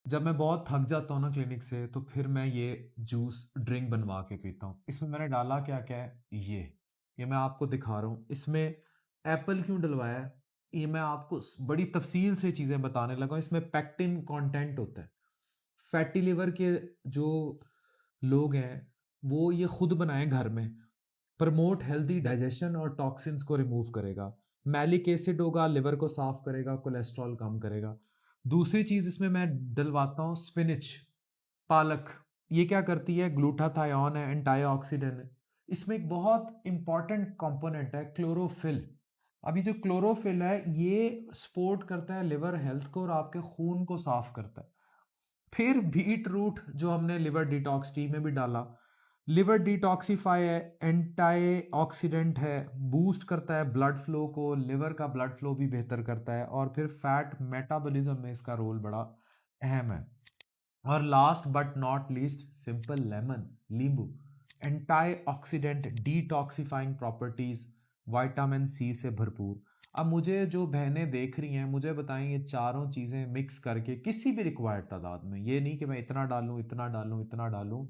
जब मैं बहुत थक जाता हूँ ना क्लिनिक से, तो फिर मैं ये जूस ड्रिंक बनवा के पीता हूँ। इसमें मैंने डाला क्या-क्या है, ये मैं आपको दिखा रहा हूँ। इसमें एप्पल क्यों डलवाया है, ये मैं आपको बड़ी तफ़सील से चीज़ें बताने लगा हूँ। इसमें पेक्टिन कंटेंट होता है। फैटी लिवर के जो लोग हैं, वो ये खुद बनाएँ घर में। प्रमोट हेल्दी डाइजेशन और टॉक्सिन्स को रिमूव करेगा। मैलिक एसिड होगा, लिवर को साफ करेगा, कोलेस्ट्रॉल कम करेगा। दूसरी चीज इसमें मैं डलवाता हूँ स्पिनिच, पालक। ये क्या करती है, ग्लूटाथायोन है, एंटीऑक्सीडेंट है। इसमें एक बहुत इंपॉर्टेंट कंपोनेंट है क्लोरोफिल। अभी जो क्लोरोफिल है, ये सपोर्ट करता है लिवर हेल्थ को और आपके खून को साफ करता है। फिर बीट रूट जो हमने लिवर डिटॉक्स टी में भी डाला, लिवर डिटॉक्सिफाई है, एंटी ऑक्सीडेंट है, बूस्ट करता है ब्लड फ्लो को, लिवर का ब्लड फ्लो भी बेहतर करता है, और फिर फैट मेटाबॉलिज्म में इसका रोल बड़ा अहम है। और last but not least, simple lemon, नींबू, antioxidant, detoxifying properties, vitamin C से भरपूर। अब मुझे जो बहनें देख रही हैं, मुझे बताएं ये चारों चीज़ें मिक्स करके किसी भी रिक्वायर्ड तादाद में, ये नहीं कि मैं इतना डालूं इतना डालूं इतना डालूं,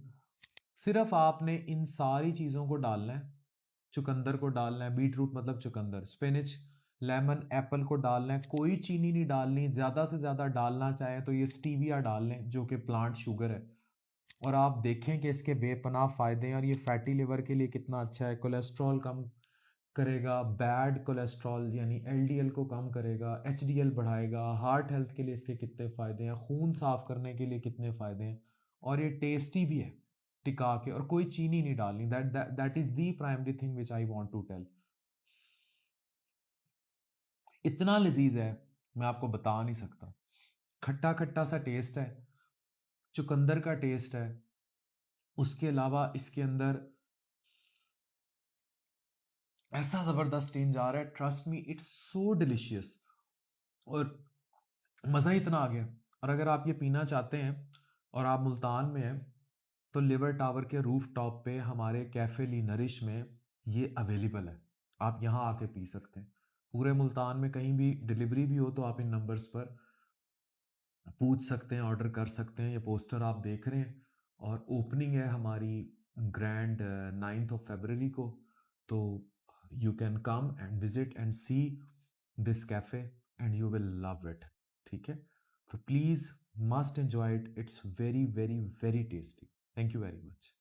सिर्फ आपने इन सारी चीज़ों को डालना है। चुकंदर को डालना है, बीट रूट मतलब चुकंदर, स्पिनिच, लेमन, एप्पल को डालना है। कोई चीनी नहीं डालनी, ज़्यादा से ज़्यादा डालना चाहें तो ये स्टीविया डाल लें जो कि प्लांट शुगर है। और आप देखें कि इसके बेपनाह फ़ायदे हैं, और ये फैटी लिवर के लिए कितना अच्छा है। कोलेस्ट्रॉल कम करेगा, बैड कोलेस्ट्रॉल यानी एलडीएल को कम करेगा, एचडीएल बढ़ाएगा। हार्ट हेल्थ के लिए इसके कितने फ़ायदे हैं, खून साफ करने के लिए कितने फ़ायदे हैं, और ये टेस्टी भी है टिका के, और कोई चीनी नहीं डालनी। That is the primary thing which I want to tell. इतना लजीज है, मैं आपको बता नहीं सकता। खट्टा खट्टा सा टेस्ट है, चुकंदर का टेस्ट है, उसके अलावा इसके अंदर ऐसा जबरदस्त टेंज आ रहा है, trust me it's so delicious, और मज़ा ही इतना आ गया। और अगर आप ये पीना चाहते हैं और आप मुल्तान में हैं, तो लिवर टावर के रूफ टॉप पे हमारे कैफ़े ली नरिश में ये अवेलेबल है। आप यहाँ आके पी सकते हैं। पूरे मुल्तान में कहीं भी डिलीवरी भी हो तो आप इन नंबर्स पर पूछ सकते हैं, ऑर्डर कर सकते हैं। ये पोस्टर आप देख रहे हैं, और ओपनिंग है हमारी ग्रैंड 9 फरवरी को। तो you can come and visit and see this cafe and you will love it. ठीक है, तो please must enjoy it, it's very very very tasty. Thank you very much.